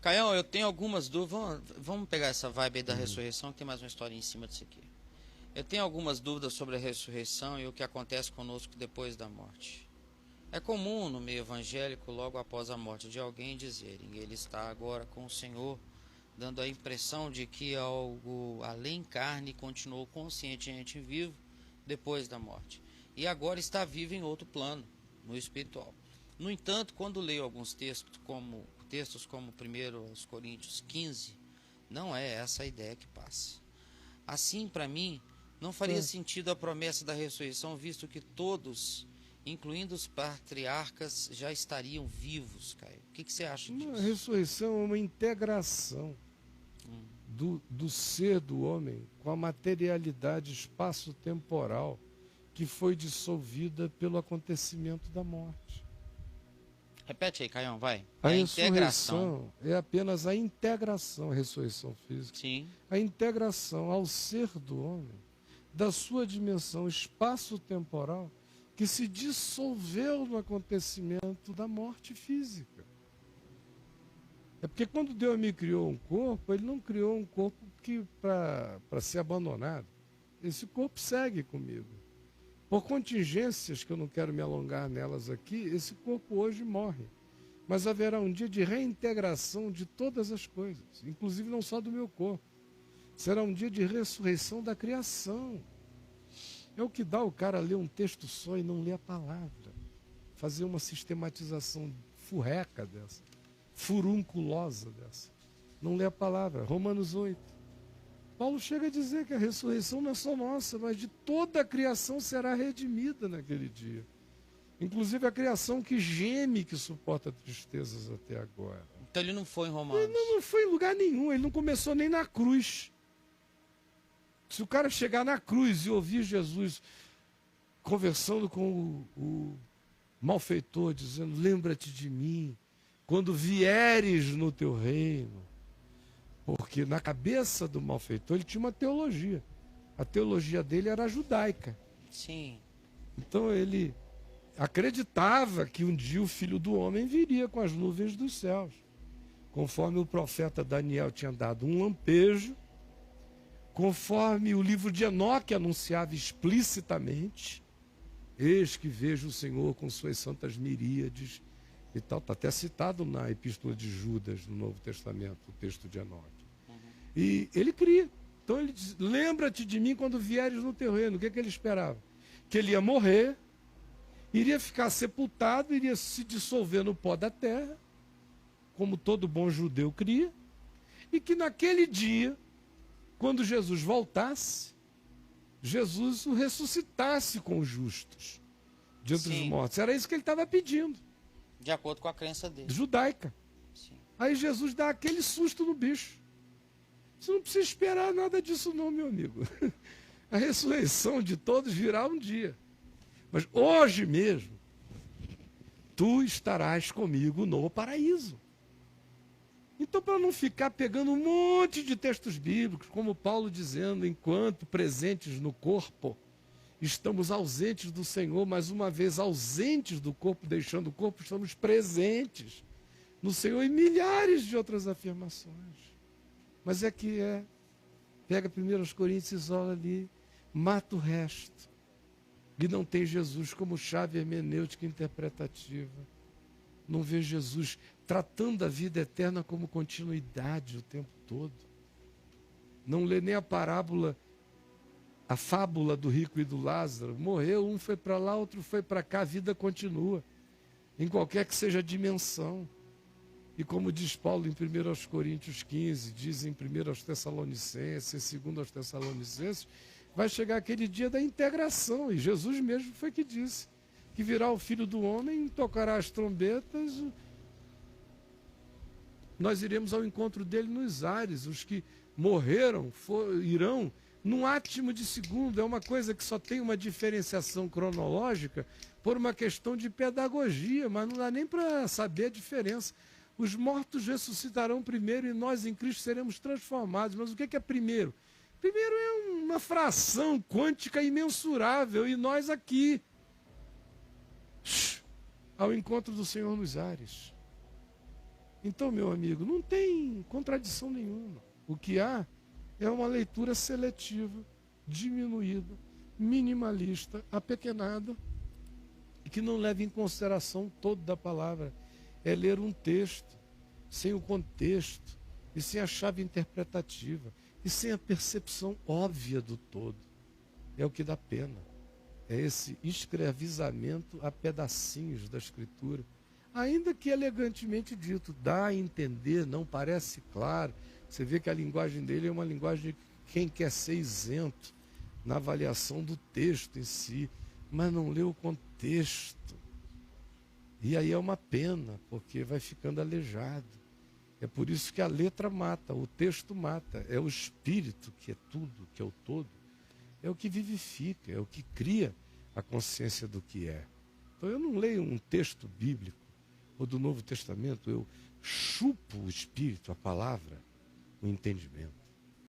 Caião, eu tenho algumas dúvidas. Vamos pegar essa vibe aí da ressurreição, que tem mais uma história em cima disso aqui. Eu tenho algumas dúvidas sobre a ressurreição e o que acontece conosco depois da morte. É comum no meio evangélico, logo após a morte de alguém, dizerem: ele está agora com o Senhor, dando a impressão de que algo além carne continuou conscientemente vivo depois da morte. E agora está vivo em outro plano, no espiritual. No entanto, quando leio alguns textos como 1 Coríntios 15, não é essa a ideia que passa. Assim, para mim, não faria sentido a promessa da ressurreição, visto que todos, incluindo os patriarcas, já estariam vivos, Caio. O que você acha disso? A ressurreição é uma integração do ser do homem com a materialidade espaço-temporal que foi dissolvida pelo acontecimento da morte. Repete aí, Caião, vai. A ressurreição é apenas a integração, a ressurreição física. Sim. A integração ao ser do homem, da sua dimensão espaço-temporal, que se dissolveu no acontecimento da morte física. É porque quando Deus me criou um corpo, Ele não criou um corpo para ser abandonado. Esse corpo segue comigo. Por contingências, que eu não quero me alongar nelas aqui, esse corpo hoje morre. Mas haverá um dia de reintegração de todas as coisas, inclusive não só do meu corpo. Será um dia de ressurreição da criação. É o que dá o cara ler um texto só e não ler a palavra. Fazer uma sistematização furreca dessa, furunculosa dessa. Não ler a palavra. Romanos 8. Paulo chega a dizer que a ressurreição não é só nossa, mas de toda a criação será redimida naquele dia. Inclusive a criação que geme, que suporta tristezas até agora. Então ele não foi em Romanos. Ele não foi em lugar nenhum, ele não começou nem na cruz. Se o cara chegar na cruz e ouvir Jesus conversando com o malfeitor, dizendo: lembra-te de mim, quando vieres no teu reino. Porque na cabeça do malfeitor ele tinha uma teologia. A teologia dele era judaica. Sim. Então ele acreditava que um dia o Filho do Homem viria com as nuvens dos céus. Conforme o profeta Daniel tinha dado um lampejo, conforme o livro de Enoque anunciava explicitamente: eis que vejo o Senhor com suas santas miríades, e tal. Está até citado na Epístola de Judas, no Novo Testamento, o texto de Enoque. E ele cria. Então ele diz: lembra-te de mim quando vieres no teu reino. O que ele esperava? Que ele ia morrer, iria ficar sepultado, iria se dissolver no pó da terra, como todo bom judeu cria, e que naquele dia, quando Jesus voltasse, Jesus o ressuscitasse com os justos de entre os mortos. Era isso que ele estava pedindo. De acordo com a crença dele. Judaica. Sim. Aí Jesus dá aquele susto no bicho. Você não precisa esperar nada disso não, meu amigo. A ressurreição de todos virá um dia. Mas hoje mesmo, tu estarás comigo no paraíso. Então, para não ficar pegando um monte de textos bíblicos, como Paulo dizendo: enquanto presentes no corpo, estamos ausentes do Senhor, mas uma vez ausentes do corpo, deixando o corpo, estamos presentes no Senhor, e milhares de outras afirmações. Mas pega 1 Coríntios, isola ali, mata o resto. E não tem Jesus como chave hermenêutica interpretativa. Não vê Jesus tratando a vida eterna como continuidade o tempo todo. Não lê nem a parábola, a fábula do rico e do Lázaro. Morreu, um foi para lá, outro foi para cá, a vida continua. Em qualquer que seja a dimensão. E como diz Paulo em 1 Coríntios 15, diz em 1 Tessalonicenses, em 2 Tessalonicenses, vai chegar aquele dia da integração. E Jesus mesmo foi que disse que virá o Filho do Homem, tocará as trombetas, nós iremos ao encontro dele nos ares. Os que morreram irão num átimo de segundo. É uma coisa que só tem uma diferenciação cronológica por uma questão de pedagogia, mas não dá nem para saber a diferença. Os mortos ressuscitarão primeiro e nós em Cristo seremos transformados. Mas o que é primeiro? Primeiro é uma fração quântica imensurável, e nós aqui, ao encontro do Senhor nos ares. Então, meu amigo, não tem contradição nenhuma. O que há é uma leitura seletiva, diminuída, minimalista, apequenada, que não leva em consideração toda a palavra. É ler um texto sem o contexto, e sem a chave interpretativa, e sem a percepção óbvia do todo. É o que dá pena. É esse escravizamento a pedacinhos da Escritura, ainda que elegantemente dito, dá a entender, não parece claro. Você vê que a linguagem dele é uma linguagem de quem quer ser isento na avaliação do texto em si, mas não lê o contexto. E aí é uma pena, porque vai ficando aleijado. É por isso que a letra mata, o texto mata. É o espírito que é tudo, que é o todo. É o que vivifica, é o que cria a consciência do que é. Então eu não leio um texto bíblico ou do Novo Testamento, eu chupo o espírito, a palavra, o entendimento.